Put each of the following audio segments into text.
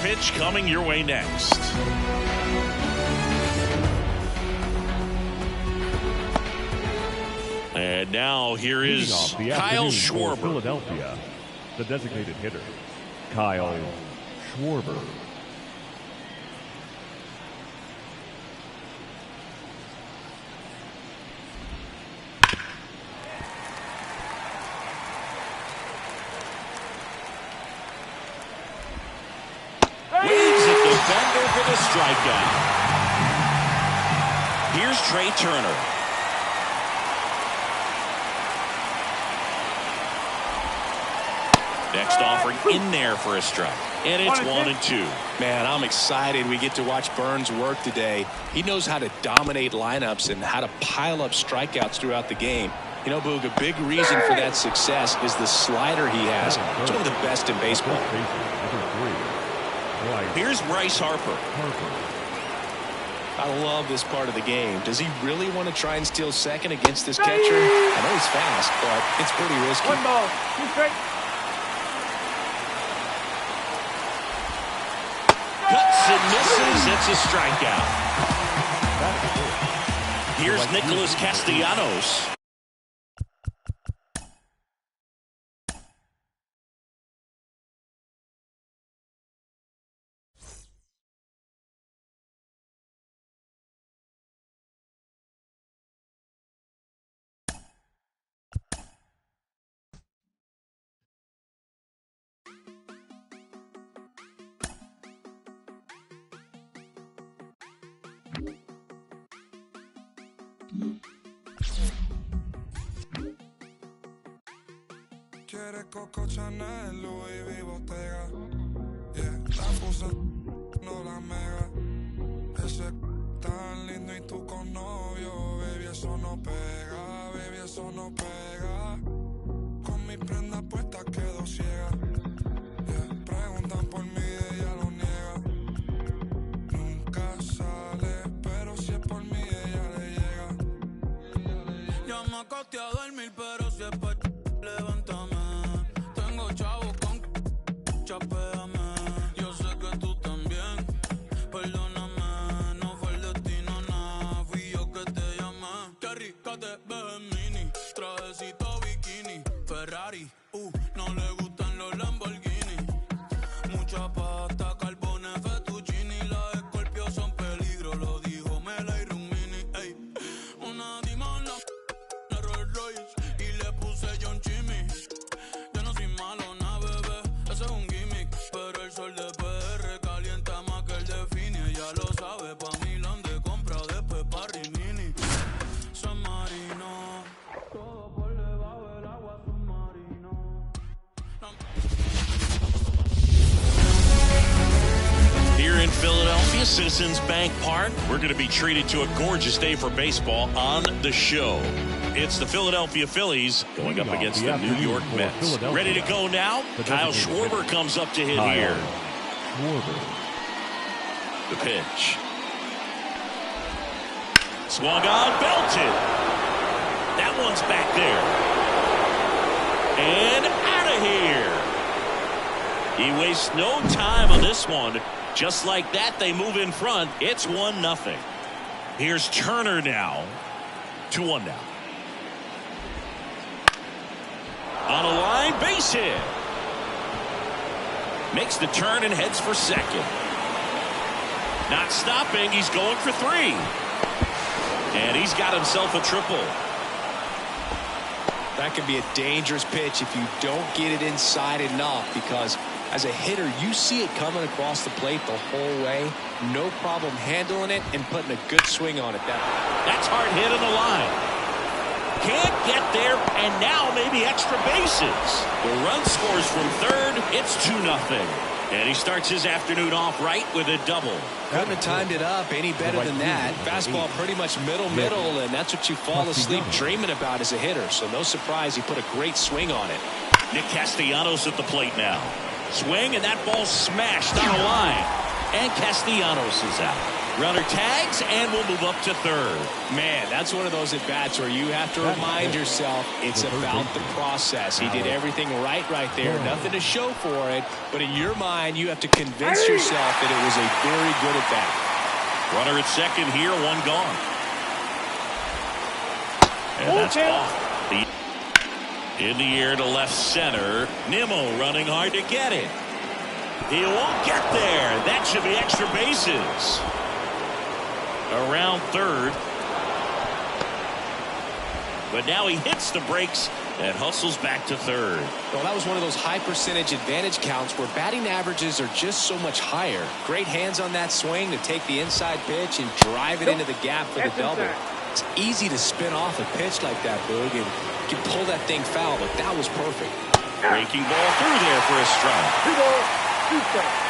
pitch coming your way next. And now here is Kyle Schwarber. Philadelphia, the designated hitter, Kyle Schwarber. Waves at the fender for the strikeout. Here's Trey Turner. Next offering in there for a strike. And it's 1-2. Man, I'm excited we get to watch Burns work today. He knows how to dominate lineups and how to pile up strikeouts throughout the game. You know, Boog, a big reason for that success is the slider he has. It's one of the best in baseball. Here's Bryce Harper. I love this part of the game. Does he really want to try and steal second against this catcher? I know he's fast, but it's pretty risky. 1 ball, 2 strikes. Cuts and misses. It's a strikeout. Here's Nicholas Castellanos. Quiere Coco Chanel, Louis V, Bottega. Yeah, la puse, no la mega. Ese tan lindo y tú con novio. Baby, eso no pega, baby, eso no pega. Con mi prenda puesta quedo ciega. Yeah, preguntan por mí, ella lo niega. Nunca sale, pero si es por mí, ella le llega. Ya me acosté a dormir, pero si es por levántame. Tengo chavos con chapéame. Yo sé que tú también. Perdóname, no fue el destino, nada. Fui yo que te llamé. Qué rica te ves en mini. Trajecito bikini. Ferrari, no le gustan los Lamborghini. Mucha pasta, carbones, fettuccini. Las Scorpio son peligro, lo dijo Mela y Rumini. Ey, una dimana, una Rolls Royce. Y le puse John Chimmy. Yo no soy malo, na bebé, ese es un gimmick. Pero el sol de PR calienta más que el de Fini. Ella lo sabe, pa' Milán de compra, después pa' Rimini. San Marino, todo por debajo del agua submarino. Here in Philadelphia, Citizens Bank Park, we're going to be treated to a gorgeous day for baseball on the show. It's the Philadelphia Phillies going up against the New York Mets. Ready to go now? Kyle Schwarber comes up to hit here. The pitch. Swung on, belted. That one's back there. And out of here. He wastes no time on this one. Just like that, they move in front. It's 1-0. Here's Turner now. 2-1 now. On a line, base hit. Makes the turn and heads for second. Not stopping, he's going for 3. And he's got himself a triple. That can be a dangerous pitch if you don't get it inside enough, because as a hitter, you see it coming across the plate the whole way. No problem handling it and putting a good swing on it. That's hard hit on the line. Can't get there, and now maybe extra bases. The run scores from third. It's 2-0. And he starts his afternoon off right with a double. Couldn't have timed it up any better than that. Fastball pretty much middle, and that's what you fall asleep dreaming about as a hitter. So no surprise he put a great swing on it. Nick Castellanos at the plate now. Swing, and that ball smashed on a line. And Castellanos is out. Runner tags, and we'll move up to third. Man, that's one of those at-bats where you have to remind yourself it's about the process. He did everything right there. Nothing to show for it. But in your mind, you have to convince yourself that it was a very good at-bat. Runner at second here, one gone. And that's off. In the air to left center. Nimmo running hard to get it. He won't get there. That should be extra bases. Around third. But now he hits the brakes and hustles back to third. Well, that was one of those high percentage advantage counts where batting averages are just so much higher. Great hands on that swing to take the inside pitch and drive it into the gap for the double. It's easy to spin off a pitch like that, Boog, and you can pull that thing foul, but that was perfect. Breaking ball through there for a strike. 2 balls, 2 strikes.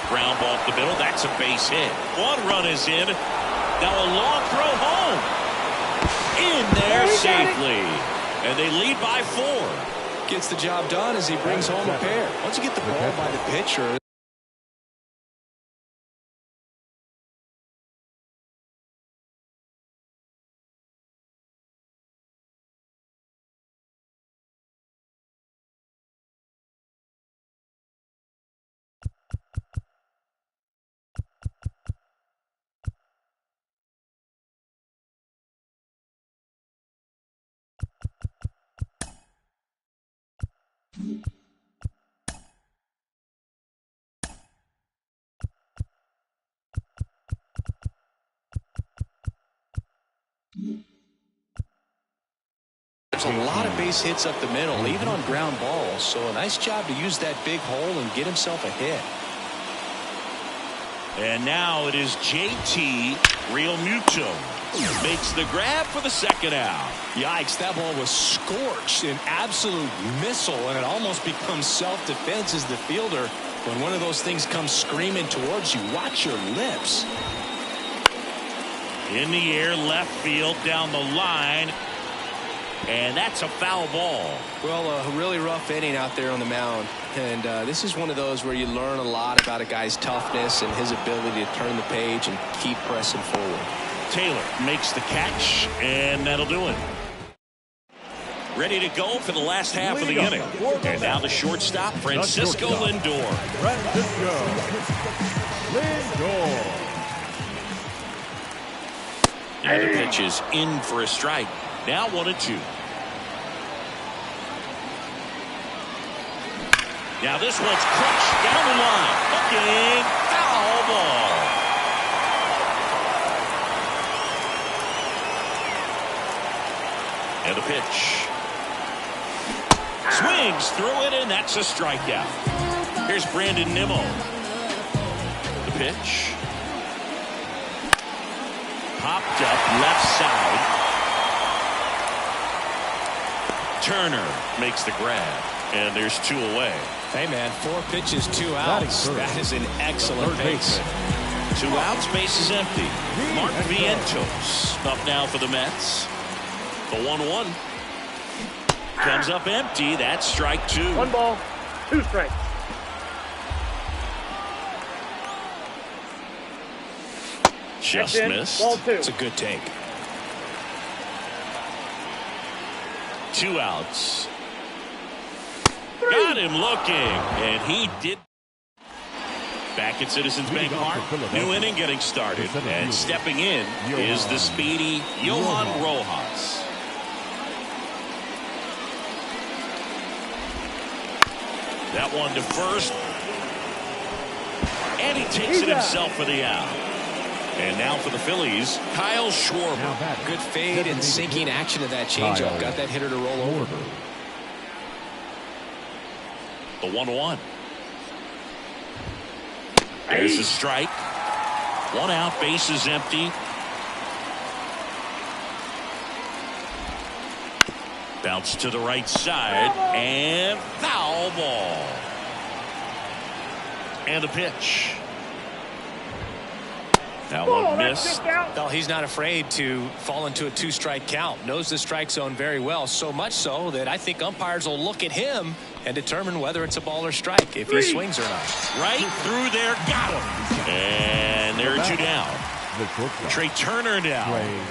Ground ball up the middle. That's a base hit. One run is in. Now a long throw home. In there safely. And they lead by 4. Gets the job done as he brings home a pair. Once you get the ball by the pitcher. There's a lot of base hits up the middle, even on ground balls. So a nice job to use that big hole and get himself a hit. And now it is JT Realmuto. Makes the grab for the second out. Yikes, that ball was scorched, an absolute missile, and it almost becomes self-defense as the fielder. When one of those things comes screaming towards you, watch your lips. In the air, left field, down the line. And that's a foul ball. Well, a really rough inning out there on the mound. And this is one of those where you learn a lot about a guy's toughness and his ability to turn the page and keep pressing forward. Taylor makes the catch, and that'll do it. Ready to go for the last half of the inning. And now the shortstop, Francisco Lindor. Francisco Lindor. And the pitch is in for a strike. Now 1-2. Now this one's crushed down the line. Looking, foul ball. And the pitch. Swings through it, and that's a strikeout. Here's Brandon Nimmo. The pitch. Popped up left side. Turner makes the grab, and there's 2 away. Hey, man, 4 pitches, 2 outs. That is an excellent pace. 2 outs, base is empty. Mark Vientos up now for the Mets. The 1-1 comes up empty. That's strike 2. 1 ball, 2 strikes. Just missed. Ball 2. It's a good take. 2 outs. Got him looking, and he did. Back at Citizens Bank Park, new inning getting started, and stepping in is the speedy Johan Rojas. That one to first, and he takes it himself for the out. And now for the Phillies, Kyle Schwarber. Good fade and sinking action of that changeup. Got that hitter to roll over. The 1-1. There's a strike. 1 out, base is empty. Bounce to the right side, and foul ball. And the pitch. That one missed. Well, he's not afraid to fall into a 2-strike count. Knows the strike zone very well, so much so that I think umpires will look at him and determine whether it's a ball or strike, if he swings or not. Right through there, got him. And there are 2 down. Trey Turner down.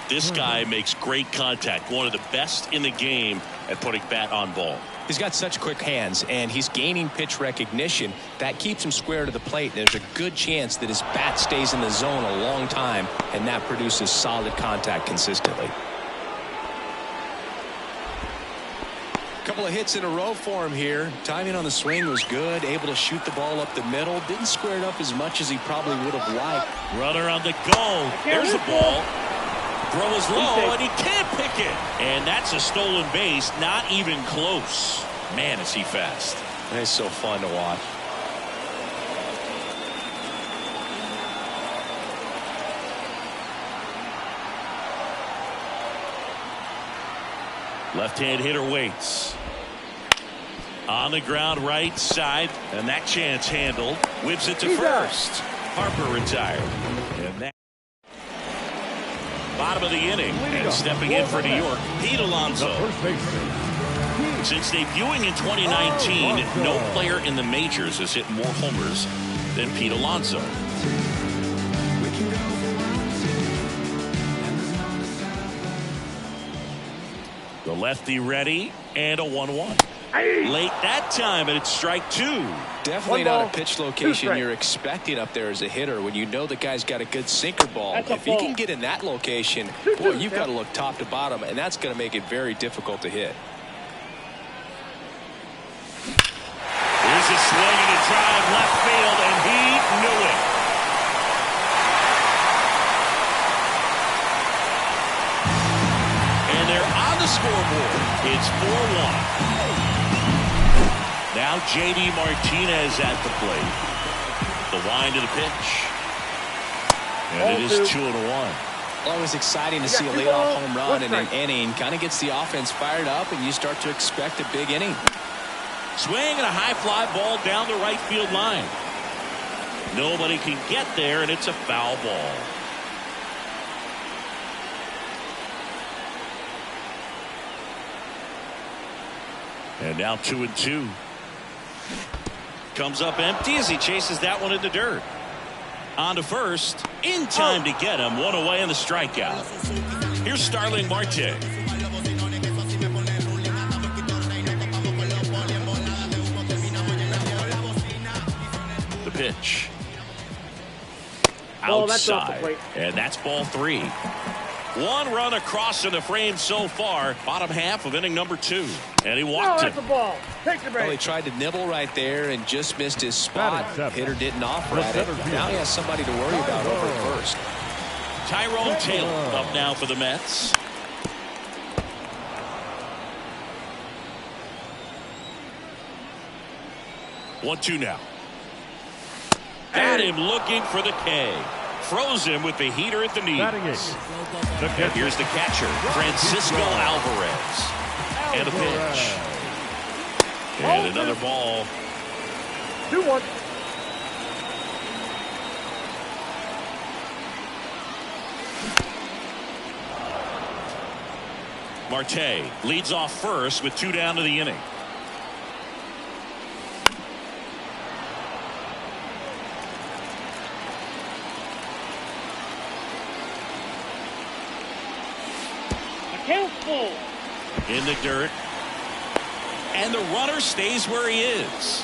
This guy makes great contact. One of the best in the game at putting bat on ball. He's got such quick hands, and he's gaining pitch recognition. That keeps him square to the plate. There's a good chance that his bat stays in the zone a long time, and that produces solid contact consistently. Couple of hits in a row for him here. Timing on the swing was good. Able to shoot the ball up the middle. Didn't square it up as much as he probably would have liked. Runner on the go. There's the ball. Throw is low, and he can't pick it. And that's a stolen base. Not even close. Man, is he fast. It's so fun to watch. Left-hand hitter waits. On the ground right side, and that chance handled. Whips it to first. Harper retired. And that bottom of the inning, and stepping in for New York, Pete Alonso. Since debuting in 2019, no player in the majors has hit more homers than Pete Alonso. The lefty ready, and a 1-1. Late that time, and it's strike 2. Definitely not a pitch location you're expecting up there as a hitter when you know the guy's got a good sinker ball. If he can get in that location, boy, you've got to look top to bottom, and that's going to make it very difficult to hit. Here's a swing and a drive left field, and he knew it. And they're on the scoreboard. It's 4-1. Now J.D. Martinez at the plate. The wind of the pitch. And it is 2-1. Always exciting to see a leadoff home run in an inning. Kind of gets the offense fired up, and you start to expect a big inning. Swing and a high fly ball down the right field line. Nobody can get there, and it's a foul ball. And now 2-2. Comes up empty as he chases that one in the dirt. On to first. In time to get him. One away in the strikeout. Here's Starling Marte. The pitch. Outside. And that's ball 3. 1 run across in the frame so far. Bottom half of inning number 2. And he walked it. Well, he tried to nibble right there and just missed his spot. Hitter didn't offer at it. Now he has somebody to worry about over at first. Tyrone Taylor up now for the Mets. One, 2 now. Got him looking for the K. Froze him with the heater at the knees. And here's the catcher, Francisco Alvarez. And a pitch. And another ball. 2-1. Marte leads off first with 2 down to the inning. In the dirt. And the runner stays where he is.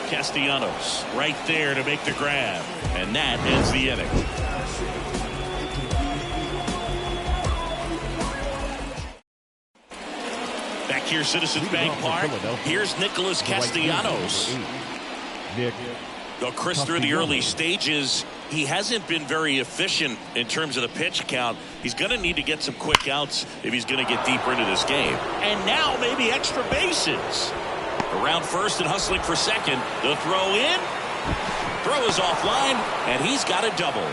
Castellanos right there to make the grab. And that ends the inning. Back here, Citizens Bank Park. Here's Nicholas Castellanos. Though Chris, through the early stages, he hasn't been very efficient in terms of the pitch count. He's going to need to get some quick outs if he's going to get deeper into this game. And now maybe extra bases. Around first and hustling for second. The throw in. Throw is offline, and he's got a double.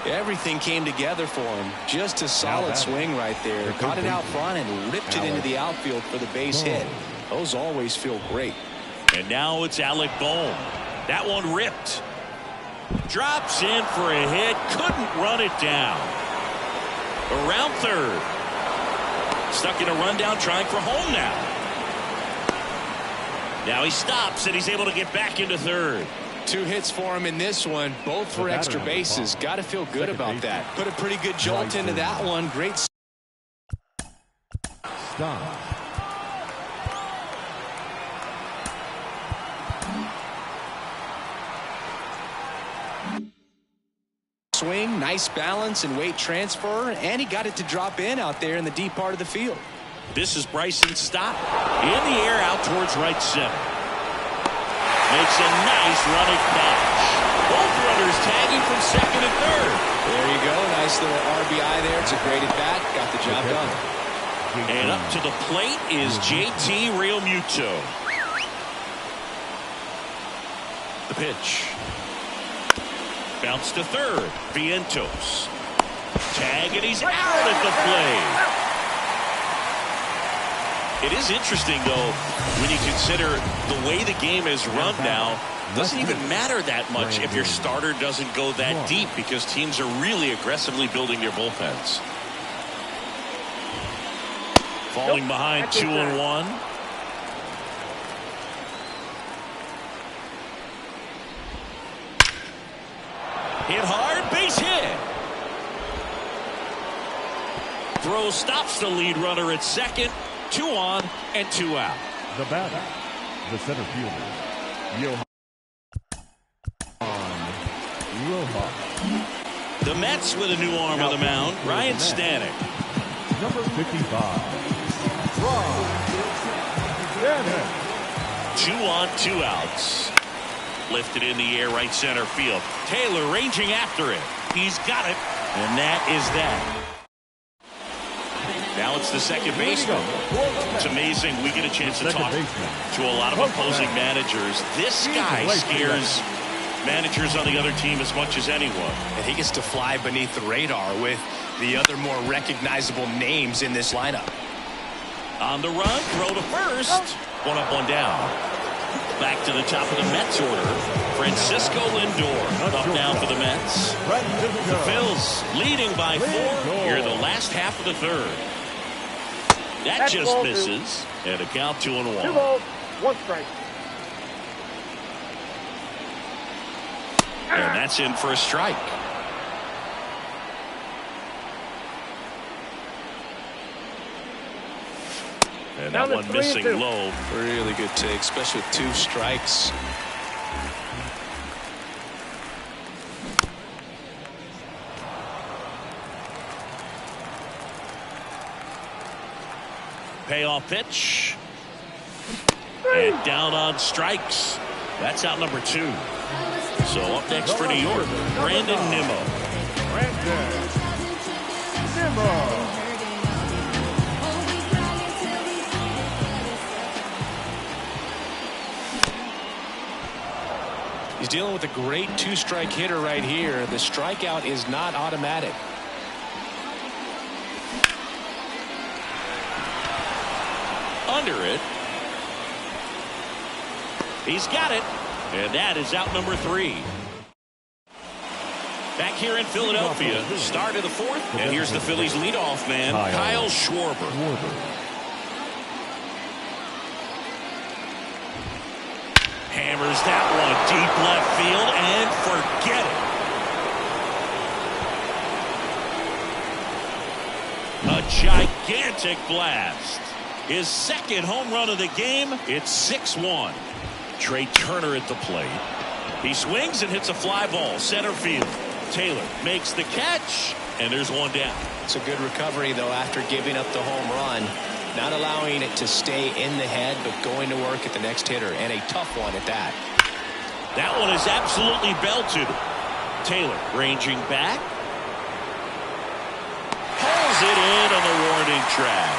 Everything came together for him. Just a solid swing right there. Caught it out front and ripped it into the outfield for the base hit. Those always feel great. And now it's Alec Bohm. That one ripped. Drops in for a hit. Couldn't run it down. Around third. Stuck in a rundown, trying for home now. Now he stops, and he's able to get back into third. 2 hits for him in this one, both for extra bases. Got to feel good about that. Put a pretty good jolt into that one. Great Stop. swing, nice balance and weight transfer, and he got it to drop in out there in the deep part of the field. This is Bryson's stop. In the air out towards right center. Makes a nice running catch. Both runners tagging from second and third. There you go. Nice little RBI there. It's a great at bat. Got the job done. And up to the plate is JT Realmuto. The pitch. Bounce to third. Vientos. Tag, and he's out at the plate. It is interesting, though, when you consider the way the game is run now. Doesn't even matter that much if your starter doesn't go that deep, because teams are really aggressively building their bullpens. Falling behind 2-1. Hit hard, base hit. Throw stops the lead runner at second. 2 on and 2 out. The batter, the center fielder, Johan Rojas. The Mets with a new arm on the mound, Ryan Stanek. Number 55, Ryan Stanek. 2 on, 2 outs. Lifted in the air, right center field. Taylor ranging after it. He's got it, and that is that. Now it's the second baseman. It's amazing. We get a chance to talk to a lot of opposing managers. This guy scares managers on the other team as much as anyone. And he gets to fly beneath the radar with the other more recognizable names in this lineup. On the run, throw to first. 1 up, 1 down. Back to the top of the Mets order. Francisco Lindor up now for the Mets. The Phils leading by 4 here in the last half of the third. That just misses. And a count 2-1. 2 balls, 1 strike. And that's in for a strike. And that one missing low. Really good take, especially with 2 strikes. Payoff pitch. And down on strikes. That's out number 2. So up next for New York, Brandon Nimmo. Brandon Nimmo. He's dealing with a great 2-strike hitter right here. The strikeout is not automatic. Under it. He's got it. And that is out number 3. Back here in Philadelphia, start of the 4th. And here's the Phillies leadoff man, Kyle Schwarber. Hammers that one deep left field and forget it. A gigantic blast. His second home run of the game. It's 6-1. Trey Turner at the plate. He swings and hits a fly ball center field. Taylor makes the catch, and there's 1 down. It's a good recovery, though, after giving up the home run. Not allowing it to stay in the head, but going to work at the next hitter, and a tough one at that. That one is absolutely belted. Taylor ranging back. Pulls it in on the warning track.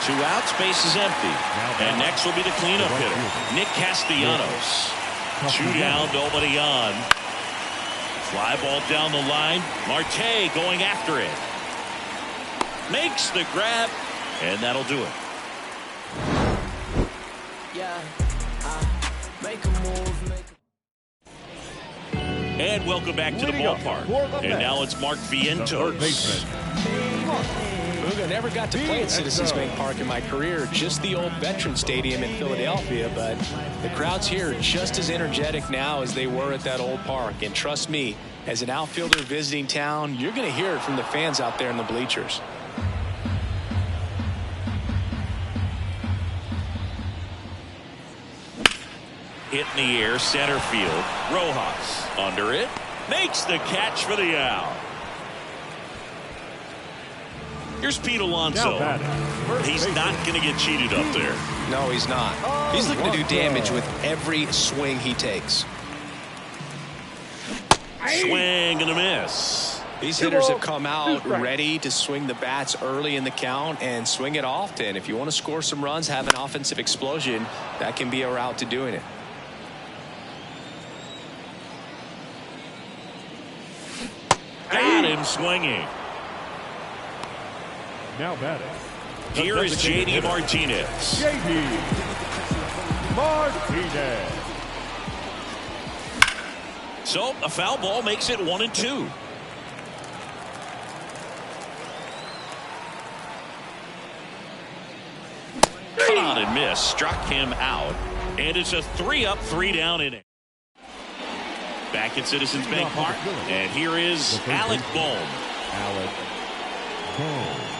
2 outs, base is empty. And next will be the cleanup hitter, Nick Castellanos. 2 down, nobody on. Fly ball down the line. Marte going after it. Makes the grab, and that'll do it. Yeah, make a move, And welcome back to the ballpark. And now it's Mark Vientos. I never got to play at Citizens Bank Park in my career, just the old Veteran Stadium in Philadelphia, but the crowds here are just as energetic now as they were at that old park. And trust me, as an outfielder visiting town, you're going to hear it from the fans out there in the bleachers. Hit in the air, center field. Rojas under it. Makes the catch for the out. Here's Pete Alonso. He's not going to get cheated up there. No, he's not. He's looking to do damage with every swing he takes. Swing and a miss. These hitters have come out ready to swing the bats early in the count and swing it often. If you want to score some runs, have an offensive explosion, that can be a route to doing it. Got him swinging. Now batting. Here is JD Martinez. JD Martinez. So a foul ball makes it 1-2. Caught and missed. Struck him out. And it's a 3-up, 3-down inning. Back at Citizens Bank Park. And here is Alec Bohm. Alec Bohm.